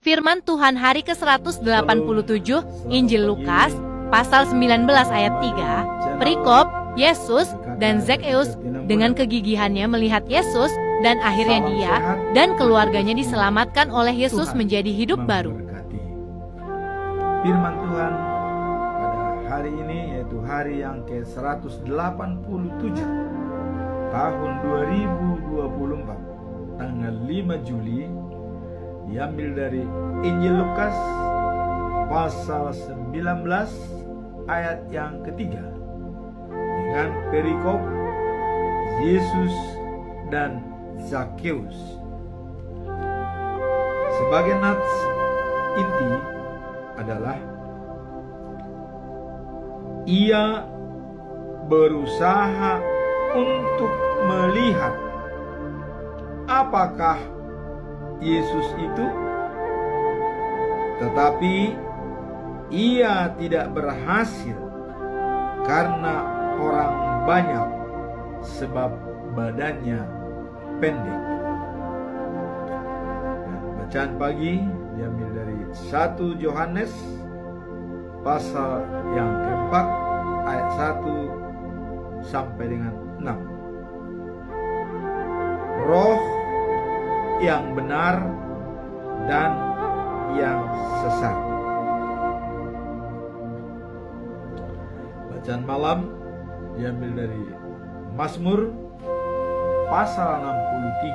Firman Tuhan hari ke-187, Injil Lukas, pasal 19 ayat 3, perikop, Yesus dan Zakheus dengan kegigihannya melihat Yesus, dan akhirnya dia dan keluarganya diselamatkan oleh Yesus menjadi hidup baru. Firman Tuhan pada hari ini yaitu hari yang ke-187 tahun 2024, tanggal 5 Juli, diambil dari Injil Lukas pasal 19 ayat yang ketiga dengan perikop Yesus dan Zakheus. Sebagai nats inti adalah ia berusaha untuk melihat apakah Yesus itu, tetapi ia tidak berhasil karena orang banyak sebab badannya pendek. Bacaan pagi diambil dari 1 Yohanes pasal yang keempat ayat 1 sampai dengan 6. Roh yang benar dan yang sesat. Bacaan malam diambil dari Mazmur pasal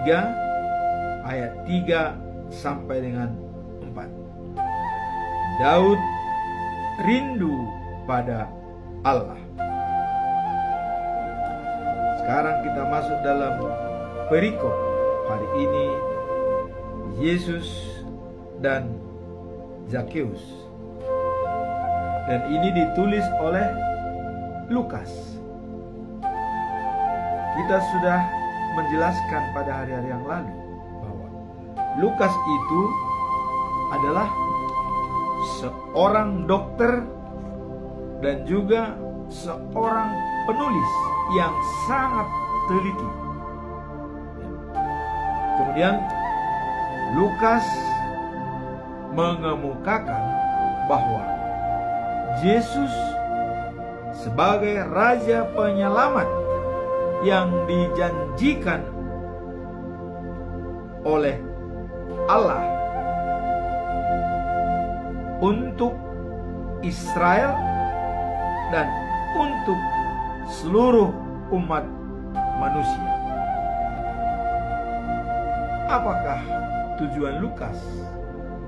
63 ayat 3 sampai dengan 4. Daud rindu pada Allah. Sekarang kita masuk dalam perikop hari ini, Yesus dan Zakheus. Dan ini ditulis oleh Lukas. Kita sudah menjelaskan pada hari-hari yang lalu bahwa Lukas itu adalah seorang dokter dan juga seorang penulis yang sangat teliti. Kemudian Lukas mengemukakan bahwa Yesus sebagai Raja Penyelamat yang dijanjikan oleh Allah untuk Israel dan untuk seluruh umat manusia. Apakah tujuan Lukas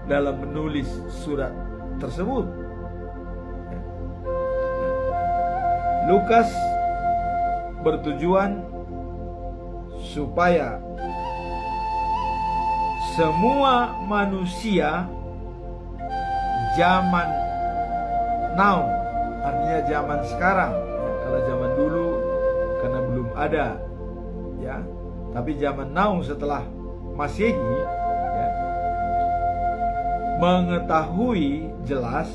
dalam menulis surat tersebut? Lukas bertujuan supaya semua manusia zaman now, artinya zaman sekarang, kalau zaman dulu karena belum ada, ya, tapi zaman now setelah Masehi, ya, mengetahui jelas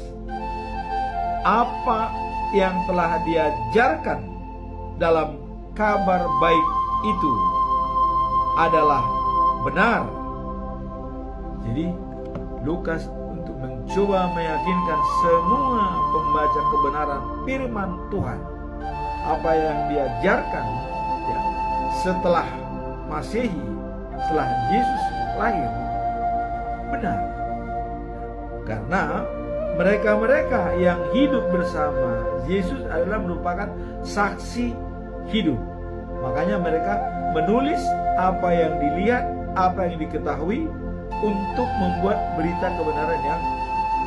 apa yang telah diajarkan dalam kabar baik itu adalah benar. Jadi Lukas untuk mencoba meyakinkan semua pembaca kebenaran firman Tuhan, apa yang diajarkan, ya, setelah Masehi, setelah Yesus lahir, benar. Karena mereka-mereka yang hidup bersama Yesus adalah merupakan saksi hidup. Makanya mereka menulis apa yang dilihat, apa yang diketahui untuk membuat berita kebenaran yang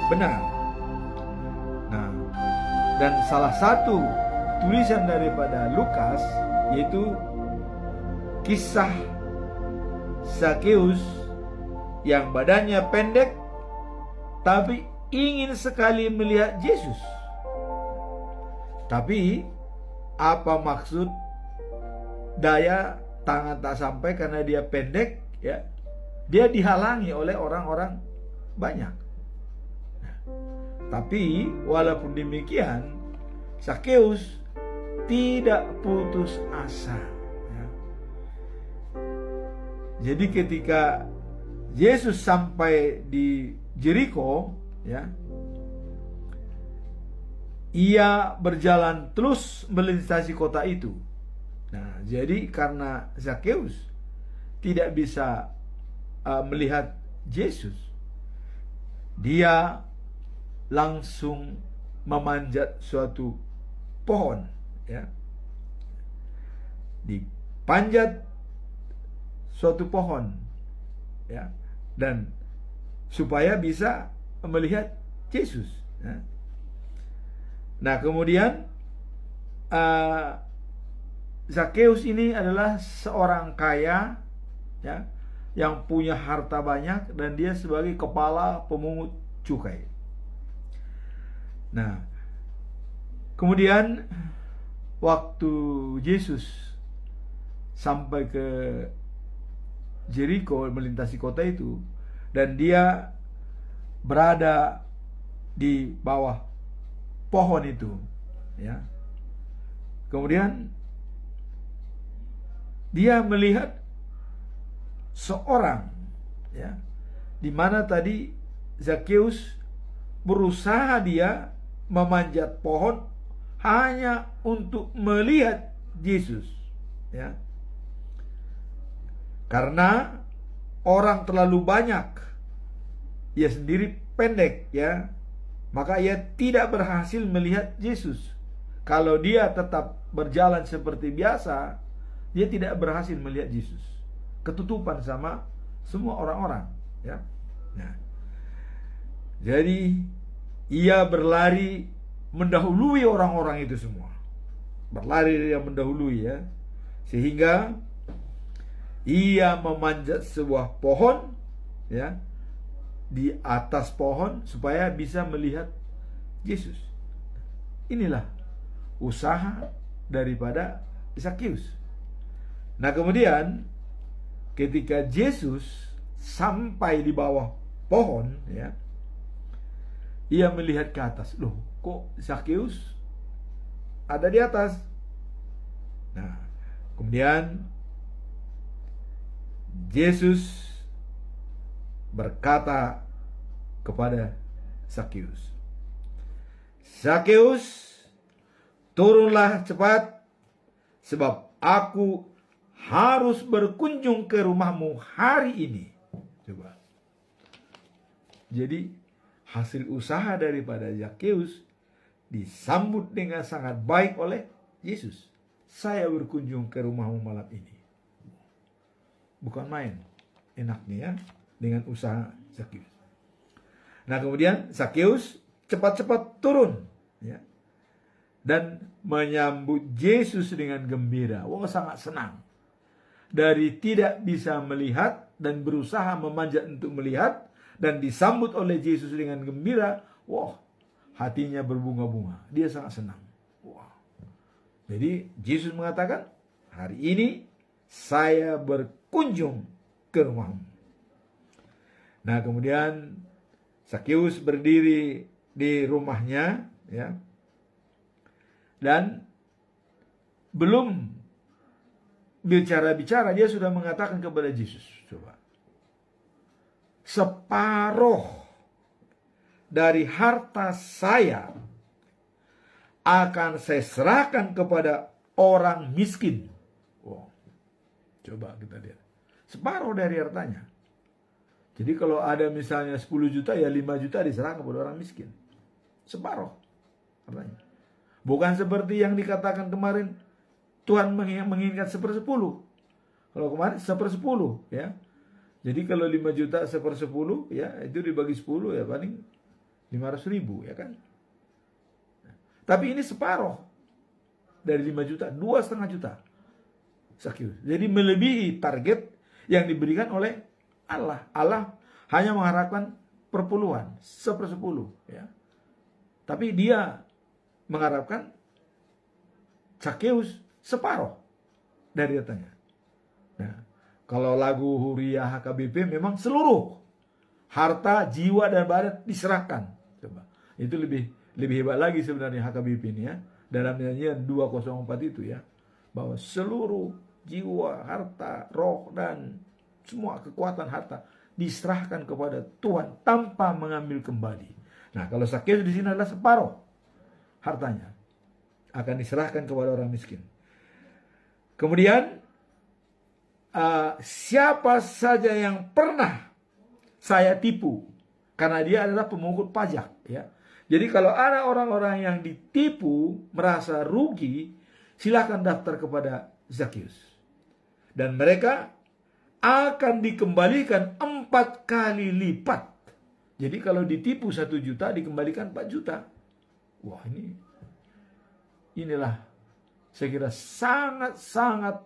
benar. Nah, dan salah satu tulisan daripada Lukas yaitu kisah Zakheus yang badannya pendek tapi ingin sekali melihat Yesus. Tapi apa maksud daya tangan tak sampai karena dia pendek, ya? Dia dihalangi oleh orang-orang banyak. Nah, tapi walaupun demikian, Zakheus tidak putus asa. Ya. Jadi ketika Yesus sampai di Jericho, ya, ia berjalan terus melintasi kota itu. Nah, jadi karena Zakheus tidak bisa melihat Yesus, dia langsung memanjat suatu pohon, ya. Dipanjat suatu pohon, ya, dan supaya bisa melihat Yesus, ya. Nah, kemudian Zakheus ini adalah seorang kaya, ya, yang punya harta banyak, dan dia sebagai kepala pemungut cukai. Nah, kemudian waktu Yesus sampai ke Jericho, melintasi kota itu, dan dia berada di bawah pohon itu, ya. Kemudian dia melihat seorang, ya, di mana tadi Zakheus berusaha dia memanjat pohon hanya untuk melihat Yesus, ya. Karena orang terlalu banyak, ia sendiri pendek, ya, maka ia tidak berhasil melihat Yesus. Kalau dia tetap berjalan seperti biasa, dia tidak berhasil melihat Yesus. Ketutupan sama semua orang-orang, ya. Nah, jadi ia berlari mendahului orang-orang itu semua. Berlari dia mendahului, ya. Sehingga ia memanjat sebuah pohon, ya, di atas pohon supaya bisa melihat Yesus. Inilah usaha daripada Zakheus. Nah, kemudian ketika Yesus sampai di bawah pohon, ya, ia melihat ke atas. Loh, kok Zakheus ada di atas? Nah, kemudian Yesus berkata kepada Zakheus, "Zakheus, turunlah cepat, sebab aku harus berkunjung ke rumahmu hari ini." Coba. Jadi hasil usaha daripada Zakheus disambut dengan sangat baik oleh Yesus. "Saya berkunjung ke rumahmu malam ini." Bukan main enaknya, ya, dengan usaha Zakheus. Nah, kemudian Zakheus cepat-cepat turun, ya, dan menyambut Yesus dengan gembira. Wah, sangat senang. Dari tidak bisa melihat dan berusaha memanjat untuk melihat dan disambut oleh Yesus dengan gembira, wah, hatinya berbunga-bunga. Dia sangat senang. Wah. Jadi Yesus mengatakan, "Hari ini saya berkunjung ke rumahmu." Nah, kemudian Zakheus berdiri di rumahnya, ya, dan belum bicara-bicara dia sudah mengatakan kepada Yesus, coba, "Separuh dari harta saya akan saya serahkan kepada orang miskin." Wow. Coba kita lihat. Separuh dari hartanya. Jadi kalau ada misalnya 10 juta, ya 5 juta diserahkan kepada orang miskin. Separuh hartanya. Bukan seperti yang dikatakan kemarin, Tuhan menginginkan 1/10. Kalau kemarin 1/10, ya. Jadi kalau 5 juta 1/10, ya, itu dibagi 10, ya paling 500.000, ya kan. Tapi ini separuh dari 5 juta, 2,5 juta. Zakheus. Jadi melebihi target yang diberikan oleh Allah. Allah hanya mengharapkan perpuluhan, 1/10, ya. Tapi dia mengharapkan Zakheus separuh dari hartanya. Nah, kalau lagu Huriah HKBP memang seluruh harta, jiwa, dan badan diserahkan. Coba. Itu lebih hebat lagi sebenarnya HKBP ini, ya. Dalam nyanyian 204 itu, ya. Bahwa seluruh jiwa, harta, roh, dan semua kekuatan harta diserahkan kepada Tuhan tanpa mengambil kembali. Nah, kalau Zakheus di sini adalah separuh hartanya akan diserahkan kepada orang miskin. Kemudian siapa saja yang pernah saya tipu, karena dia adalah pemungut pajak, ya. Jadi kalau ada orang-orang yang ditipu merasa rugi, silakan daftar kepada Zakheus, dan mereka akan dikembalikan 4 kali lipat. Jadi kalau ditipu 1 juta dikembalikan 4 juta. Wah, inilah saya kira sangat-sangat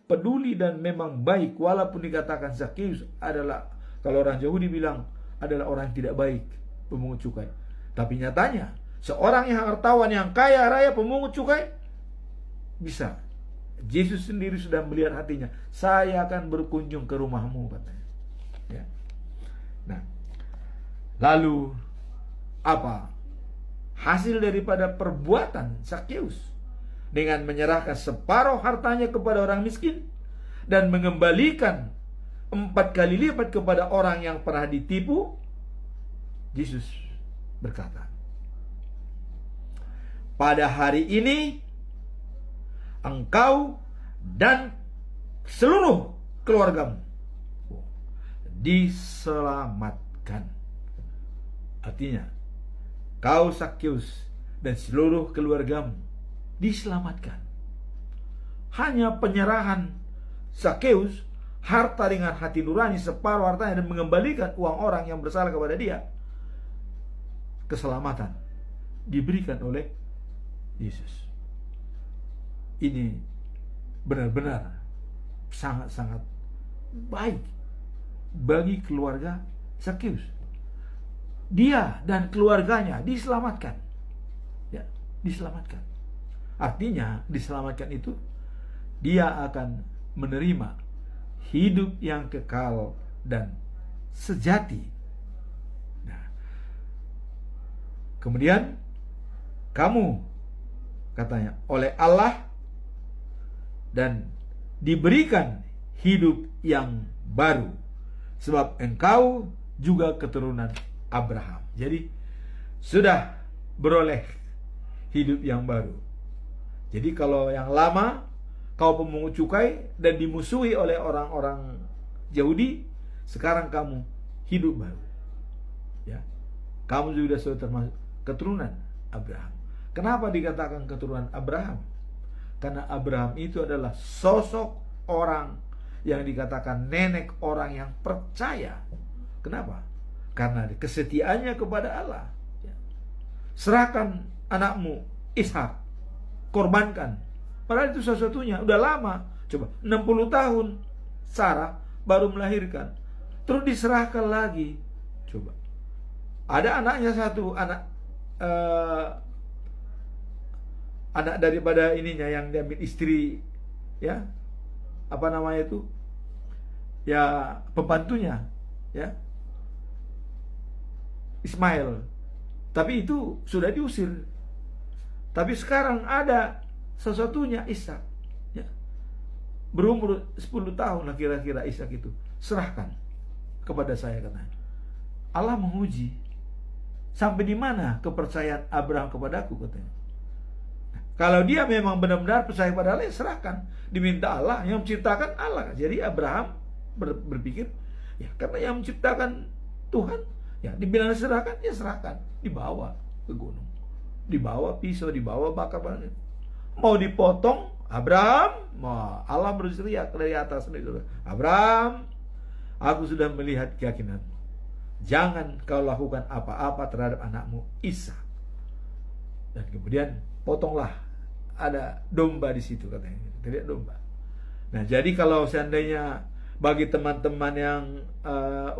peduli dan memang baik, walaupun dikatakan Zakheus adalah, kalau orang Yahudi bilang adalah orang yang tidak baik, pemungut cukai. Tapi nyatanya seorang yang hartawan, yang kaya raya, pemungut cukai, bisa. Yesus sendiri sudah melihat hatinya. Saya akan berkunjung ke rumahmu, katanya. Ya. Nah, lalu apa hasil daripada perbuatan Zakheus? Dengan menyerahkan separuh hartanya kepada orang miskin dan mengembalikan 4 kali lipat kepada orang yang pernah ditipu, Yesus berkata, pada hari ini engkau dan seluruh keluargamu diselamatkan. Artinya, kau Zakheus dan seluruh keluargamu diselamatkan. Hanya penyerahan Zakheus, harta dengan hati nurani, separuh hartanya, dan mengembalikan uang orang yang bersalah kepada dia, keselamatan diberikan oleh Yesus. Ini benar-benar sangat-sangat baik bagi keluarga Zakheus. Dia dan keluarganya diselamatkan. Ya, diselamatkan. Artinya diselamatkan itu dia akan menerima hidup yang kekal dan sejati. Nah, kemudian kamu, katanya, oleh Allah dan diberikan hidup yang baru, sebab engkau juga keturunan Abraham. Jadi sudah beroleh hidup yang baru. Jadi kalau yang lama kau pemungut cukai dan dimusuhi oleh orang-orang Yahudi, sekarang kamu hidup baru. Ya. Kamu juga sudah termasuk keturunan Abraham. Kenapa dikatakan keturunan Abraham? Karena Abraham itu adalah sosok orang yang dikatakan nenek orang yang percaya. Kenapa? Karena kesetiaannya kepada Allah. Serahkan anakmu Ishak, korbankan. Padahal itu satu-satunya, udah lama. Coba 60 tahun Sarah baru melahirkan, terus diserahkan lagi. Coba, ada anaknya satu, anak daripada ininya yang diambil istri, ya, apa namanya itu, ya, pembantunya, ya, Ismail. Tapi itu sudah diusir. Tapi sekarang ada satu-satunya Ishak, ya, berumur 10 tahun lah kira-kira Ishak itu. Serahkan kepada saya, katanya. Allah menguji sampai di mana kepercayaan Abraham kepadaku, katanya. Kalau dia memang benar-benar percaya pada Allah, ya serahkan. Diminta Allah, yang menciptakan Allah. Jadi Abraham berpikir, ya karena yang menciptakan Tuhan, ya dibilang serahkan, ya serahkan. Dibawa ke gunung, dibawa pisau, dibawa bakar. Mau dipotong, Abraham, Allah berteriak dari atas, Abraham, aku sudah melihat keyakinanmu. Jangan kau lakukan apa-apa terhadap anakmu Ishak. Dan kemudian potonglah, ada domba di situ, katanya. Lihat domba. Nah, jadi kalau seandainya bagi teman-teman yang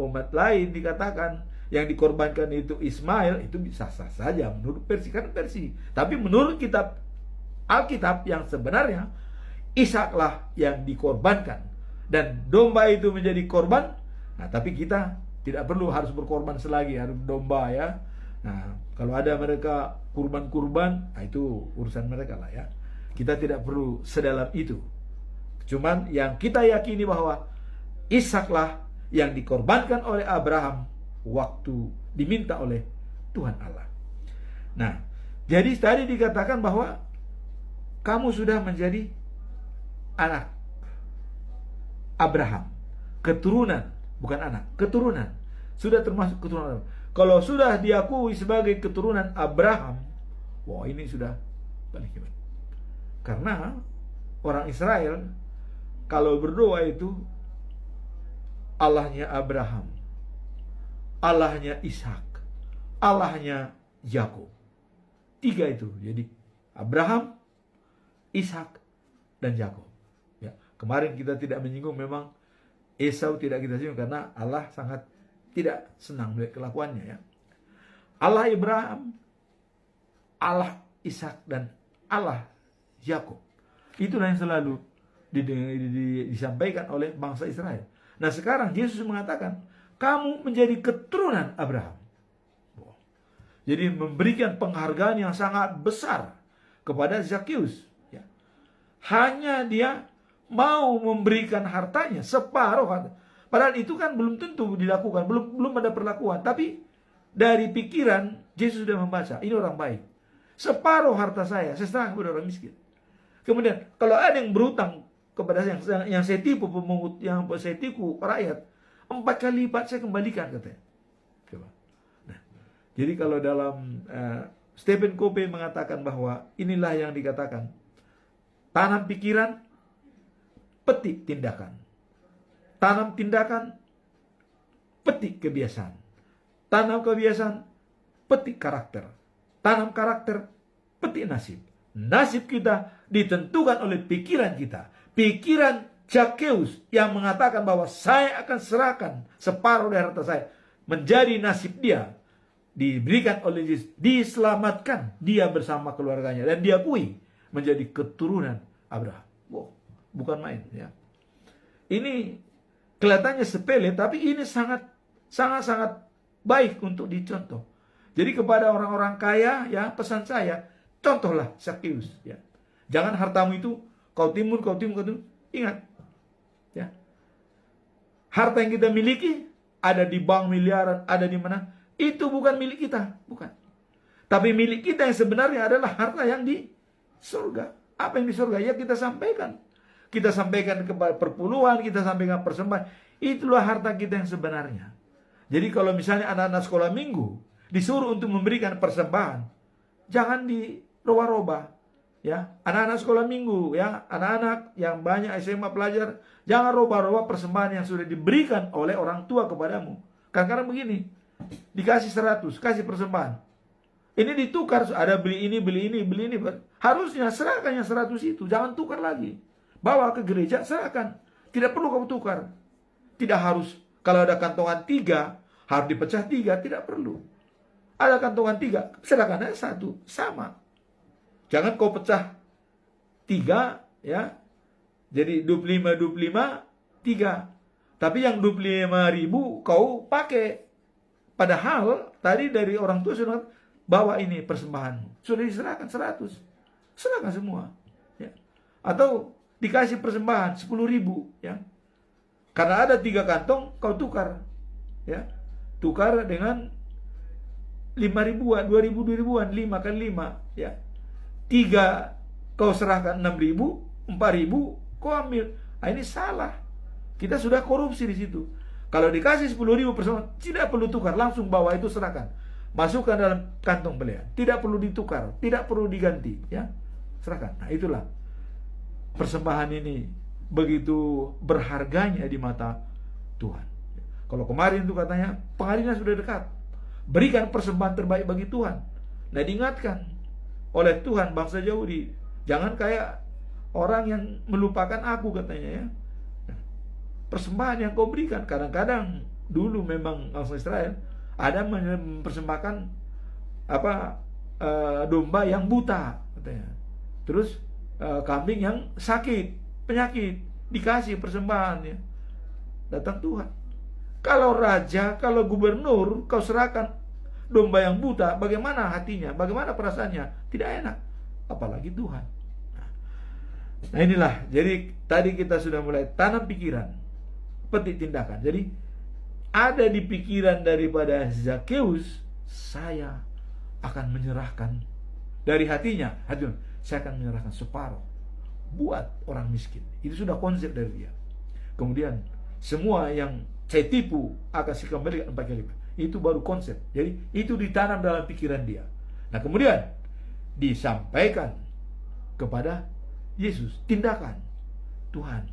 umat lain dikatakan yang dikorbankan itu Ismail, itu sah-sah saja menurut versi, kan versi. Tapi menurut kitab Alkitab yang sebenarnya, Ishaklah yang dikorbankan dan domba itu menjadi korban. Nah, tapi kita tidak perlu harus berkorban selagi, harus domba, ya. Nah, kalau ada mereka kurban-kurban, nah itu urusan mereka lah, ya. Kita tidak perlu sedalam itu. Cuman yang kita yakini bahwa Ishaklah yang dikorbankan oleh Abraham waktu diminta oleh Tuhan Allah. Nah, jadi tadi dikatakan bahwa kamu sudah menjadi anak Abraham, keturunan, bukan anak, keturunan. Sudah termasuk keturunan Abraham. Kalau sudah diakui sebagai keturunan Abraham, wah ini sudah paling hebat. Karena orang Israel kalau berdoa itu Allahnya Abraham, Allahnya Ishak, Allahnya Yakub. 3 itu. Jadi Abraham, Ishak, dan Yakub. Ya, kemarin kita tidak menyinggung, memang Esau tidak kita singgung karena Allah sangat tidak senang melihat kelakuannya, ya. Allah Abraham, Allah Ishak, dan Allah Yakub. Itulah yang selalu disampaikan oleh bangsa Israel. Nah, sekarang Yesus mengatakan, kamu menjadi keturunan Abraham. Jadi memberikan penghargaan yang sangat besar kepada Zakheus, ya. Hanya dia mau memberikan hartanya, separuh harta. Padahal itu kan belum tentu dilakukan, belum ada perlakuan. Tapi dari pikiran Yesus sudah membaca, ini orang baik. Separuh harta saya serahkan kepada orang miskin. Kemudian kalau ada yang berutang kepada yang saya tipu pemungut, yang saya tipu rakyat, 4 kali lipat saya kembalikan, katanya. Coba. Nah, jadi kalau dalam Stephen Covey mengatakan bahwa inilah yang dikatakan tanam pikiran, petik tindakan. Tanam tindakan, petik kebiasaan. Tanam kebiasaan, petik karakter. Tanam karakter, petik nasib. Nasib kita ditentukan oleh pikiran kita. Pikiran Zakheus yang mengatakan bahwa saya akan serahkan separuh dari harta saya menjadi nasib dia, diberikan oleh Yesus, diselamatkan dia bersama keluarganya dan diakui menjadi keturunan Abraham. Wow, bukan main, ya. Ini kelihatannya sepele, tapi ini sangat baik untuk dicontoh. Jadi kepada orang-orang kaya, ya, pesan saya, contohlah Zakheus, ya. Jangan hartamu itu kau timbun. Ingat, ya. Harta yang kita miliki ada di bank miliaran, ada di mana? Itu bukan milik kita, bukan. Tapi milik kita yang sebenarnya adalah harta yang di surga. Apa yang di surga? Ya kita sampaikan. Kita sampaikan kepada perpuluhan, kita sampaikan persembahan. Itulah harta kita yang sebenarnya. Jadi kalau misalnya anak-anak sekolah minggu disuruh untuk memberikan persembahan, jangan diroba-roba. Ya, anak-anak sekolah minggu, ya, anak-anak yang banyak SMA pelajar, jangan roba-roba persembahan yang sudah diberikan oleh orang tua kepadamu. Kadang-kadang begini, dikasih 100, kasih persembahan. Ini ditukar, ada beli ini. Harusnya serahkan yang 100 itu, jangan tukar lagi. Bawa ke gereja, serahkan. Tidak perlu kamu tukar. Tidak harus, kalau ada kantongan 3, harus dipecah 3, tidak perlu. Ada kantongan 3, serahkan aja 1, sama. Jangan kau pecah 3, ya. Jadi 25, 3. Tapi yang 25.000 kau pakai. Padahal tadi dari orang tua sudah bawa ini persembahan. Sudah diserahkan 100. Serahkan semua, ya. Atau dikasih persembahan 10.000, ya. Karena ada 3 kantong, kau tukar, ya. Tukar dengan 5.000-an, 2.000-an, 5 kali 5, ya. 3 kau serahkan 6.000, 4.000 kau ambil. Nah, ini salah. Kita sudah korupsi di situ. Kalau dikasih 10.000 persembahan, tidak perlu tukar, langsung bawa itu serahkan. Masukkan dalam kantong belian. Tidak perlu ditukar, tidak perlu diganti, ya. Serahkan. Nah, itulah persembahan ini begitu berharganya di mata Tuhan. Kalau kemarin itu katanya pengadilan sudah dekat. Berikan persembahan terbaik bagi Tuhan. Nah, diingatkan oleh Tuhan bangsa Yahudi, jangan kayak orang yang melupakan aku, katanya, ya. Persembahan yang kau berikan, kadang-kadang dulu memang bangsa Israel ada mempersembahkan domba yang buta, katanya. Terus kambing yang sakit, penyakit, dikasih persembahan, ya. Datang Tuhan. Kalau raja, kalau gubernur, kau serahkan domba yang buta, bagaimana hatinya, bagaimana perasaannya? Tidak enak, apalagi Tuhan. Nah, inilah, jadi tadi kita sudah mulai tanam pikiran, petik tindakan. Jadi ada di pikiran daripada Zakheus, saya akan menyerahkan dari hatinya, saya akan menyerahkan separuh buat orang miskin. Itu sudah konsep dari dia. Kemudian semua yang saya tipu akan saya kembalikan 4 kali lipat. Itu baru konsep. Jadi itu ditanam dalam pikiran dia. Nah kemudian disampaikan kepada Yesus, tindakan. Tuhan,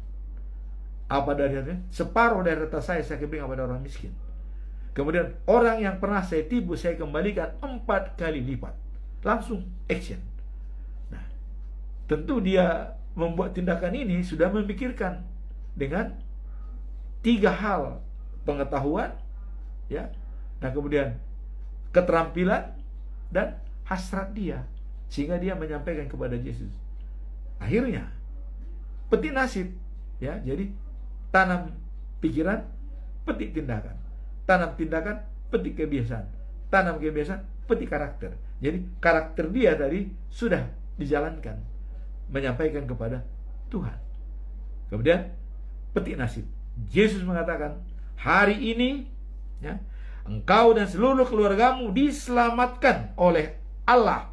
apa dari hatinya? Separuh dari harta saya kembalikan kepada orang miskin. Kemudian orang yang pernah saya tipu saya kembalikan 4 kali lipat. Langsung action. Nah, tentu dia membuat tindakan ini sudah memikirkan dengan 3 hal: pengetahuan, ya, nah kemudian keterampilan dan hasrat dia, sehingga dia menyampaikan kepada Yesus. Akhirnya petik nasib, ya. Jadi tanam pikiran, petik tindakan. Tanam tindakan, petik kebiasaan. Tanam kebiasaan, petik karakter. Jadi karakter dia tadi sudah dijalankan, menyampaikan kepada Tuhan. Kemudian petik nasib. Yesus mengatakan, hari ini, ya, engkau dan seluruh keluargamu diselamatkan oleh Allah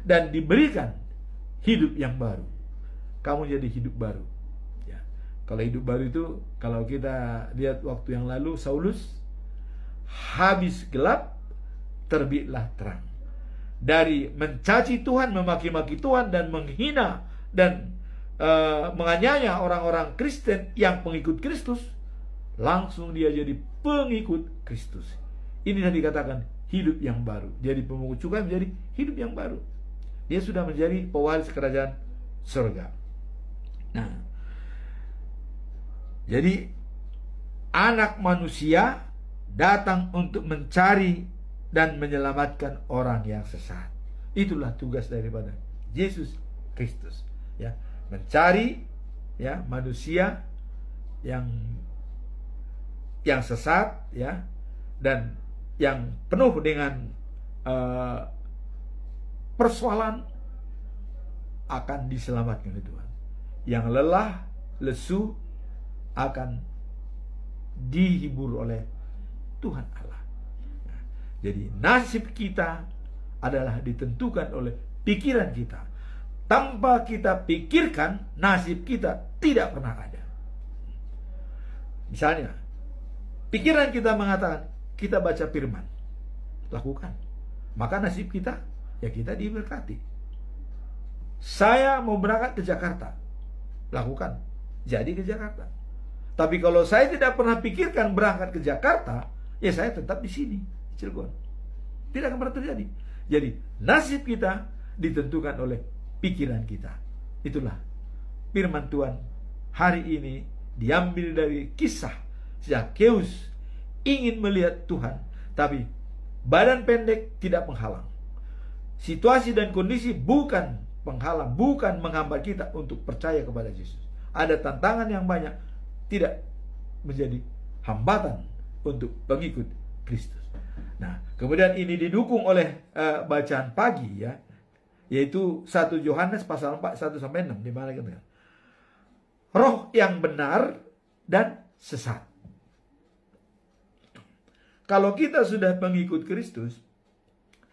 dan diberikan hidup yang baru. Kamu jadi hidup baru. Ya. Kalau hidup baru itu, kalau kita lihat waktu yang lalu, Saulus habis gelap, terbitlah terang. Dari mencaci Tuhan, memaki-maki Tuhan, dan menghina dan menganiaya orang-orang Kristen yang pengikut Kristus, langsung dia jadi pengikut Kristus. Ini yang dikatakan hidup yang baru. Jadi pemungut cukai menjadi hidup yang baru. Dia sudah menjadi pewaris kerajaan surga. Nah, jadi anak manusia datang untuk mencari dan menyelamatkan orang yang sesat. Itulah tugas daripada Yesus Kristus, ya, mencari, ya, manusia yang sesat, ya, dan yang penuh dengan persoalan akan diselamatkan oleh Tuhan. Yang lelah, lesu akan dihibur oleh Tuhan Allah. Nah, jadi nasib kita adalah ditentukan oleh pikiran kita. Tanpa kita pikirkan, nasib kita tidak pernah ada. Misalnya, pikiran kita mengatakan, kita baca firman, lakukan, maka nasib kita, ya kita diberkati. Saya mau berangkat ke Jakarta, lakukan, jadi ke Jakarta. Tapi kalau saya tidak pernah pikirkan berangkat ke Jakarta, ya saya tetap di sini, di Cilegon. Tidak akan pernah terjadi. Jadi nasib kita ditentukan oleh pikiran kita. Itulah firman Tuhan hari ini diambil dari kisah Zakheus ingin melihat Tuhan, tapi badan pendek tidak menghalang. Situasi dan kondisi bukan penghalang, bukan menghambat kita untuk percaya kepada Yesus. Ada tantangan yang banyak, tidak menjadi hambatan untuk pengikut Kristus. Nah, kemudian ini didukung oleh bacaan pagi, ya, yaitu 1 Yohanes pasal 4 1-6, di mana kita roh yang benar dan sesat. Kalau kita sudah pengikut Kristus,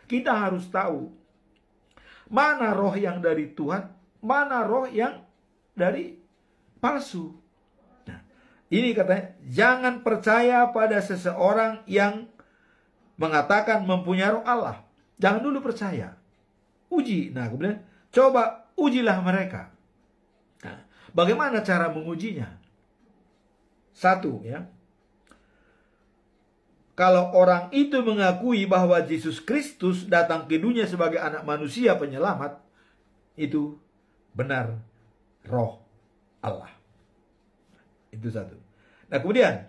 kita harus tahu mana roh yang dari Tuhan, mana roh yang dari palsu. Nah, ini katanya, jangan percaya pada seseorang yang mengatakan mempunyai roh Allah. Jangan dulu percaya. Uji. Nah, kemudian coba ujilah mereka. Nah, bagaimana cara mengujinya? 1, ya. Kalau orang itu mengakui bahwa Yesus Kristus datang ke dunia sebagai anak manusia penyelamat, itu benar roh Allah. Itu 1. Nah, kemudian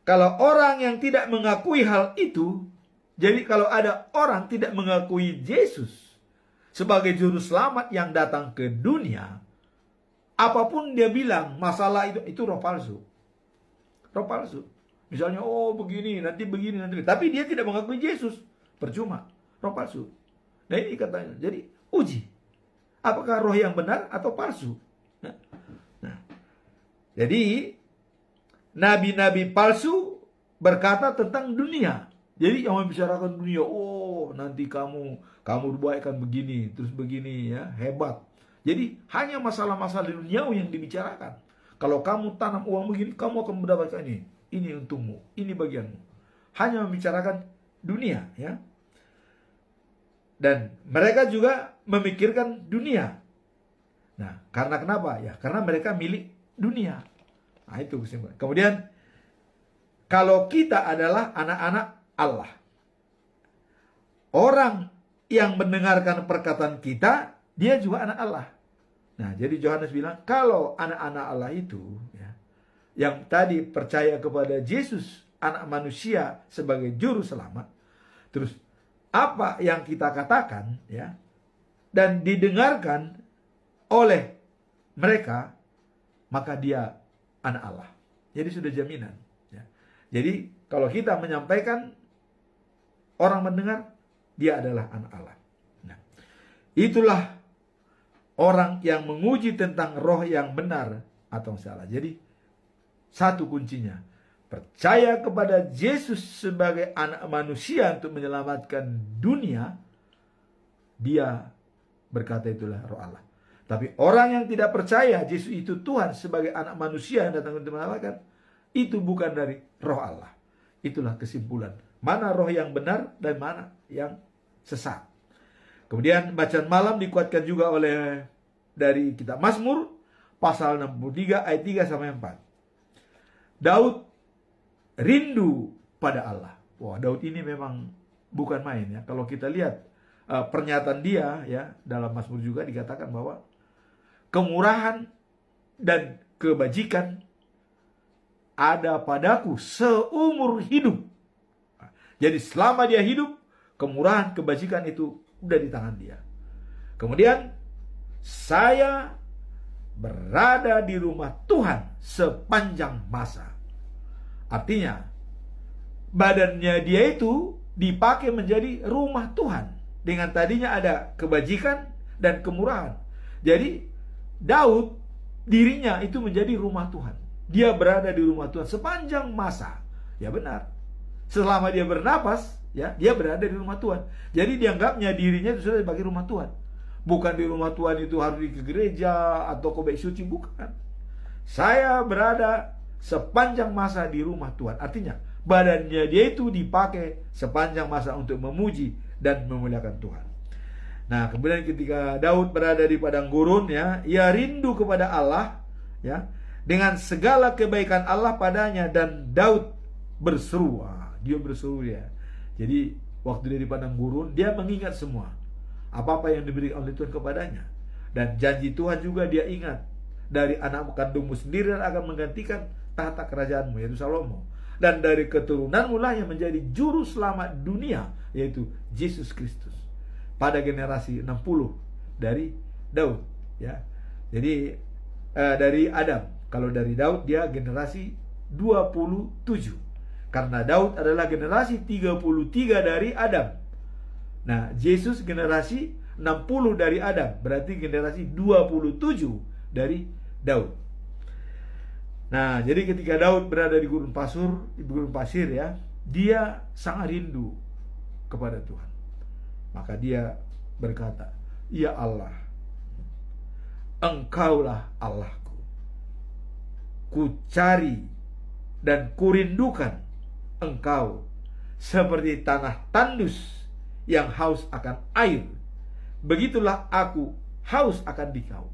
kalau orang yang tidak mengakui hal itu, jadi kalau ada orang tidak mengakui Yesus sebagai juru selamat yang datang ke dunia, apapun dia bilang masalah itu roh palsu. Roh palsu. Misalnya, oh begini, nanti begini, nanti. Tapi dia tidak mengakui Yesus. Percuma. Roh palsu. Nah, ini katanya. Jadi, uji. Apakah roh yang benar atau palsu? Nah. Jadi, nabi-nabi palsu berkata tentang dunia. Jadi yang membicarakan dunia, oh nanti kamu berbuatkan begini, terus begini ya, hebat. Jadi hanya masalah-masalah dunia yang dibicarakan. Kalau kamu tanam uang begini, kamu akan mendapatkan ini untukmu, ini bagianmu. Hanya membicarakan dunia ya. Dan mereka juga memikirkan dunia. Nah, karena kenapa? Ya, karena mereka milik dunia. Nah, itu kesimpulan. Kemudian, kalau kita adalah anak-anak Allah, orang yang mendengarkan perkataan kita, dia juga anak Allah. Nah, jadi Yohanes bilang, kalau anak-anak Allah itu, ya, yang tadi percaya kepada Yesus, anak manusia sebagai juru selamat, terus apa yang kita katakan, ya, dan didengarkan oleh mereka, maka dia anak Allah. Jadi sudah jaminan. Ya. Jadi kalau kita menyampaikan, orang mendengar, dia adalah anak Allah. Nah, itulah orang yang menguji tentang roh yang benar atau salah. Jadi satu kuncinya, percaya kepada Yesus sebagai anak manusia untuk menyelamatkan dunia, dia berkata itulah roh Allah. Tapi orang yang tidak percaya Yesus itu Tuhan sebagai anak manusia yang datang untuk menyelamatkan, itu bukan dari roh Allah. Itulah kesimpulan. Mana roh yang benar dan mana yang sesat. Kemudian bacaan malam dikuatkan juga oleh dari kitab Mazmur pasal 63 ayat 3 sampai 4. Daud rindu pada Allah. Wah, Daud ini memang bukan main ya. Kalau kita lihat pernyataan dia ya, dalam Mazmur juga dikatakan bahwa kemurahan dan kebajikan ada padaku seumur hidup. Jadi selama dia hidup, kemurahan, kebajikan itu udah di tangan dia. Kemudian, saya berada di rumah Tuhan sepanjang masa. Artinya, badannya dia itu dipakai menjadi rumah Tuhan. Dengan tadinya ada kebajikan dan kemurahan. Jadi, Daud, dirinya itu menjadi rumah Tuhan. Dia berada di rumah Tuhan sepanjang masa. Ya benar. Selama dia bernapas, ya, dia berada di rumah Tuhan. Jadi dianggapnya dirinya itu sudah sebagai rumah Tuhan. Bukan di rumah Tuhan itu harus ke gereja atau ke bait suci, bukan. Saya berada sepanjang masa di rumah Tuhan. Artinya, badannya dia itu dipakai sepanjang masa untuk memuji dan memuliakan Tuhan. Nah, kemudian ketika Daud berada di padang gurun, ya, ia rindu kepada Allah, ya, dengan segala kebaikan Allah padanya, dan Daud berseru. Dia berseru ya. Jadi waktu dia di padang gurun, dia mengingat semua apa-apa yang diberikan oleh Tuhan kepadanya. Dan janji Tuhan juga dia ingat. Dari anak kandungmu sendiri akan menggantikan tahta kerajaanmu, yaitu Salomo. Dan dari keturunanmu lah yang menjadi juru selamat dunia, yaitu Yesus Kristus. Pada generasi 60 dari Daud, ya. Jadi dari Adam. Kalau dari Daud dia generasi 27. Karena Daud adalah generasi 33 dari Adam. Nah, Yesus generasi 60 dari Adam. Berarti generasi 27 dari Daud. Nah, jadi ketika Daud berada di gurun pasir ya, dia sangat rindu kepada Tuhan. Maka dia berkata, "Ya Allah, Engkaulah Allahku. Ku cari dan kurindukan Engkau seperti tanah tandus yang haus akan air. Begitulah aku haus akan Dikau."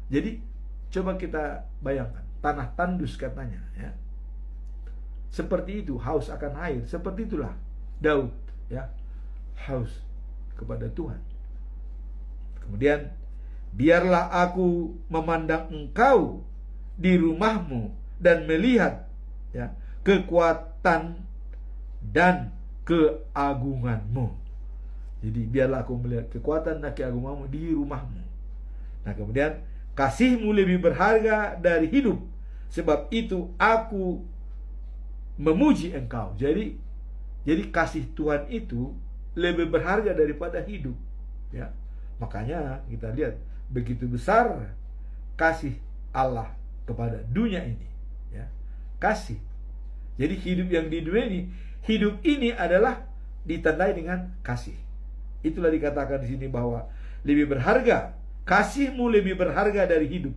Jadi coba kita bayangkan, tanah tandus katanya ya. Seperti itu, haus akan air. Seperti itulah Daud ya, haus kepada Tuhan. Kemudian, biarlah aku memandang Engkau di rumahmu dan melihat ya kekuatan dan keagunganmu. Jadi biarlah aku melihat kekuatan dan keagunganmu di rumahmu. Nah, kemudian, kasihmu lebih berharga dari hidup, sebab itu aku memuji Engkau. Jadi kasih Tuhan itu lebih berharga daripada hidup ya. Makanya kita lihat begitu besar kasih Allah kepada dunia ini ya. Kasih Jadi hidup yang di dunia ini, hidup ini adalah ditandai dengan kasih. Itulah dikatakan di sini bahwa lebih berharga, kasihmu lebih berharga dari hidup.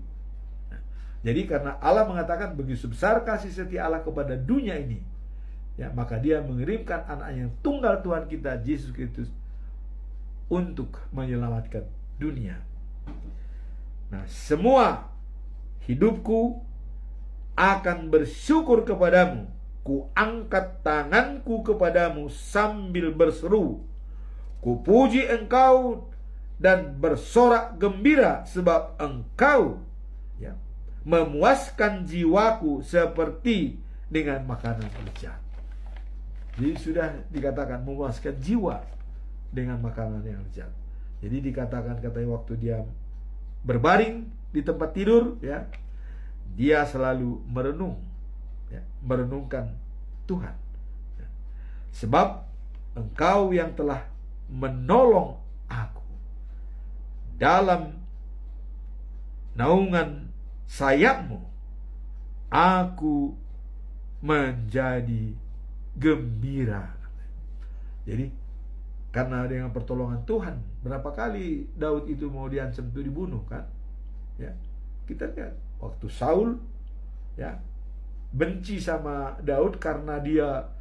Jadi karena Allah mengatakan begitu besar kasih setia Allah kepada dunia ini, ya, maka dia mengirimkan anaknya yang tunggal Tuhan kita, Yesus Kristus, untuk menyelamatkan dunia. Nah, semua hidupku akan bersyukur kepadamu. Ku angkat tanganku kepadamu sambil berseru. Ku puji engkau dan bersorak gembira sebab engkau, ya, memuaskan jiwaku seperti dengan makanan lezat. Jadi sudah dikatakan memuaskan jiwa dengan makanan yang lezat. Jadi dikatakan katanya waktu dia berbaring di tempat tidur, ya, dia selalu merenung, ya, merenungkan Tuhan, ya. Sebab engkau yang telah menolong aku dalam naungan sayapmu, aku menjadi gembira. Jadi karena dengan pertolongan Tuhan, berapa kali Daud itu mau diancam itu dibunuh kan? Ya, kita lihat waktu Saul, ya, benci sama Daud karena dia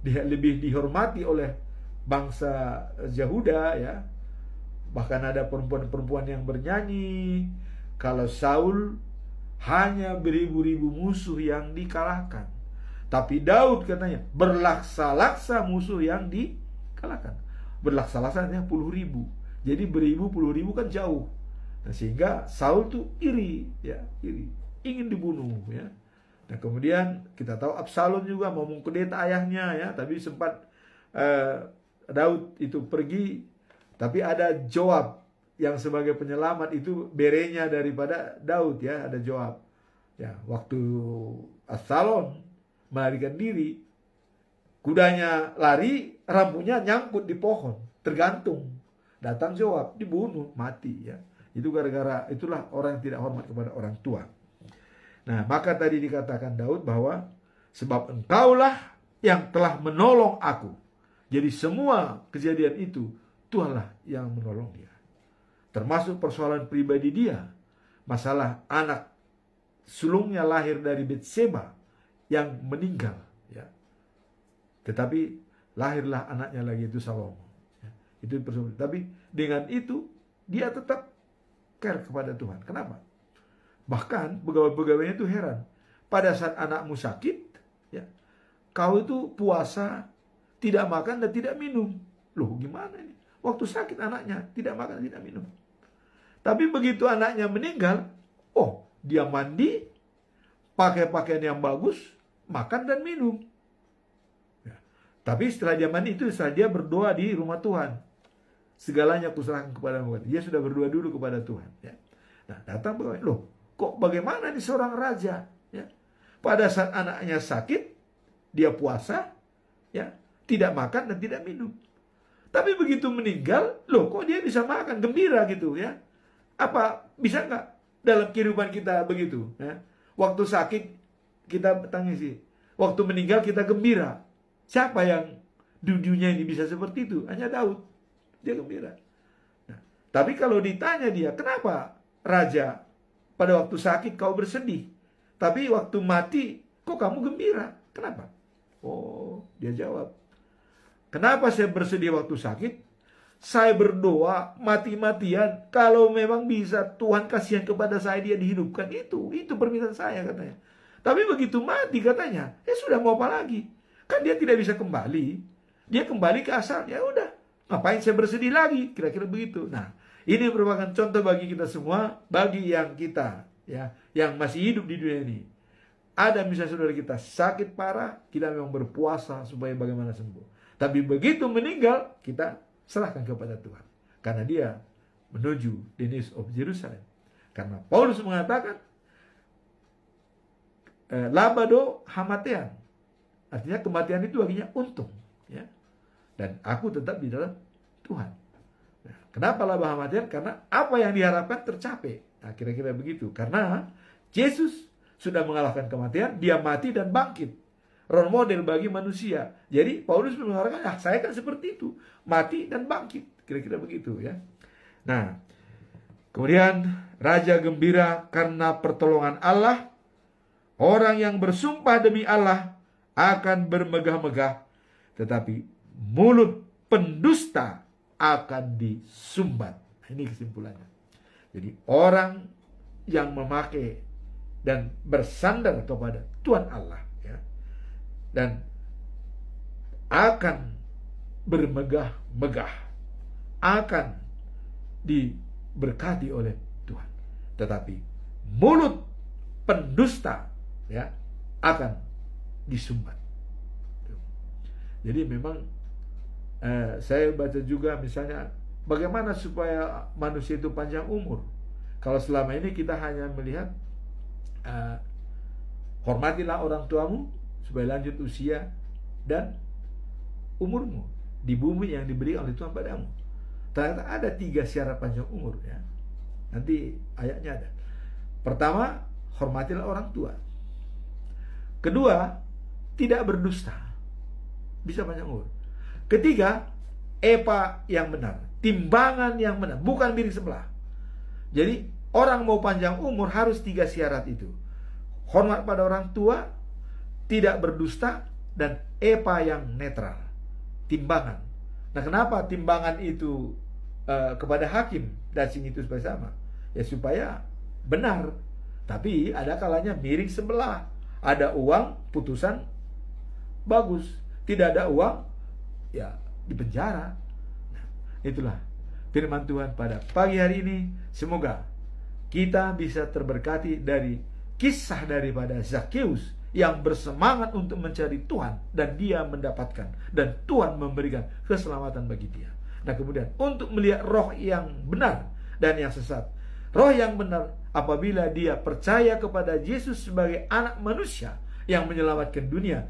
lebih dihormati oleh bangsa Yehuda, ya. Bahkan ada perempuan-perempuan yang bernyanyi kalau Saul hanya beribu-ribu musuh yang dikalahkan, tapi Daud katanya berlaksa-laksa musuh yang dikalahkan. Berlaksa-laksanya puluh ribu. Jadi beribu puluh ribu kan jauh. Nah, sehingga Saul tuh iri, ya, iri, ingin dibunuh, ya. Nah, kemudian kita tahu Absalom juga mau mengkudeta ayahnya, ya, tapi sempat Daud itu pergi, tapi ada Joab yang sebagai penyelamat, itu berenya daripada Daud, ya, ada Joab. Ya, waktu Absalom melarikan diri, kudanya lari, rambutnya nyangkut di pohon, tergantung. Datang Joab, dibunuh, mati, ya. Itu gara-gara itulah orang yang tidak hormat kepada orang tua. Nah, maka tadi dikatakan Daud bahwa sebab engkaulah yang telah menolong aku. Jadi semua kejadian itu Tuhanlah yang menolong dia. Termasuk persoalan pribadi dia, masalah anak sulungnya lahir dari Betseba yang meninggal, ya. Tetapi lahirlah anaknya lagi, itu Salomo, ya. Itu persoalan. Tapi dengan itu dia tetap care kepada Tuhan. Kenapa? Bahkan pegawai-pegawainya itu heran. Pada saat anakmu sakit, ya, kau itu puasa, tidak makan dan tidak minum. Loh, gimana ini? Waktu sakit anaknya tidak makan dan tidak minum. Tapi begitu anaknya meninggal, oh, dia mandi, pakai pakaian yang bagus, makan dan minum. Ya. Tapi setelah dia mandi itu, setelah dia berdoa di rumah Tuhan, segalanya kuserahkan kepadamu. Dia sudah berdoa dulu kepada Tuhan, ya. Nah, datang pegawai, loh, kok bagaimana nih seorang raja, ya? Pada saat anaknya sakit, dia puasa, ya, tidak makan dan tidak minum. Tapi begitu meninggal, loh, kok dia bisa makan, gembira gitu, ya? Apa bisa nggak dalam kehidupan kita begitu, ya? Waktu sakit kita tangisi, waktu meninggal kita gembira. Siapa yang di dunia ini bisa seperti itu? Hanya Daud, dia gembira. Nah, tapi kalau ditanya dia, kenapa raja pada waktu sakit kau bersedih, tapi waktu mati kok kamu gembira? Kenapa? Oh, dia jawab, kenapa saya bersedih waktu sakit? Saya berdoa mati-matian, kalau memang bisa Tuhan kasihan kepada saya, dia dihidupkan. Itu permintaan saya, katanya. Tapi begitu mati, katanya, sudah mau apa lagi? Kan dia tidak bisa kembali. Dia kembali ke asal. Ya udah, ngapain saya bersedih lagi? Kira-kira begitu. Nah, ini merupakan contoh bagi kita semua, bagi yang kita, ya, yang masih hidup di dunia ini. Ada misalnya saudara kita sakit parah, kita memang berpuasa supaya bagaimana sembuh. Tapi begitu meninggal, kita serahkan kepada Tuhan. Karena dia menuju the news of Jerusalem. Karena Paulus mengatakan, labado hamatean. Artinya kematian itu baginya untung, ya. Dan aku tetap di dalam Tuhan. Nah, kenapa laba hamatean? Karena apa yang diharapkan tercapai. Nah, kira-kira begitu. Karena Yesus sudah mengalahkan kematian, dia mati dan bangkit. role model bagi manusia. Jadi Paulus mengatakan, saya kan seperti itu, mati dan bangkit, kira-kira begitu ya. Nah, kemudian raja gembira karena pertolongan Allah. Orang yang bersumpah demi Allah akan bermegah-megah, tetapi mulut pendusta akan disumbat. Ini kesimpulannya. Jadi orang yang memakai dan bersandar kepada Tuhan Allah ya, dan akan bermegah-megah, akan diberkati oleh Tuhan. Tetapi mulut pendusta ya akan disumbat. Jadi memang saya baca juga misalnya bagaimana supaya manusia itu panjang umur. Kalau selama ini kita hanya melihat hormatilah orang tuamu supaya lanjut usia dan umurmu di bumi yang diberi oleh Tuhan padamu. Ternyata ada 3 syarat panjang umur ya. Nanti ayatnya ada. Pertama, hormatilah orang tua. Kedua, tidak berdusta. Bisa panjang umur. Ketiga, epa yang benar, timbangan yang benar, bukan miring sebelah. Jadi orang mau panjang umur harus 3 syarat itu. Hormat pada orang tua, tidak berdusta, dan epa yang netral, timbangan. Nah, kenapa timbangan itu kepada hakim dan sing itu supaya sama? Ya supaya benar. Tapi ada kalanya miring sebelah. Ada uang, putusan bagus. Tidak ada uang, ya di penjara. Nah, itulah firman Tuhan pada pagi hari ini. Semoga kita bisa terberkati dari kisah daripada Zakheus yang bersemangat untuk mencari Tuhan, dan dia mendapatkan, dan Tuhan memberikan keselamatan bagi dia. Nah, kemudian untuk melihat roh yang benar dan yang sesat. Roh yang benar apabila dia percaya kepada Yesus sebagai anak manusia yang menyelamatkan dunia,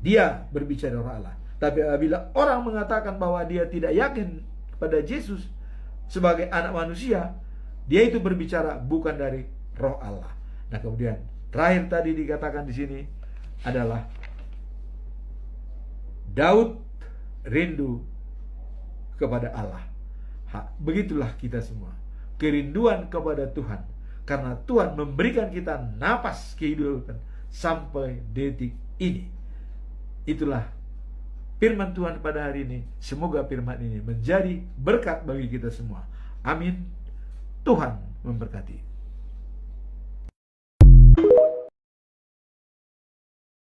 dia berbicara roh Allah. Tapi apabila orang mengatakan bahwa dia tidak yakin pada Yesus sebagai anak manusia, dia itu berbicara bukan dari roh Allah. Nah, kemudian terakhir tadi dikatakan di sini adalah Daud rindu kepada Allah. Begitulah kita semua. Kerinduan kepada Tuhan. Karena Tuhan memberikan kita napas kehidupan sampai detik ini. Itulah firman Tuhan pada hari ini. Semoga firman ini menjadi berkat bagi kita semua. Amin. Tuhan memberkati.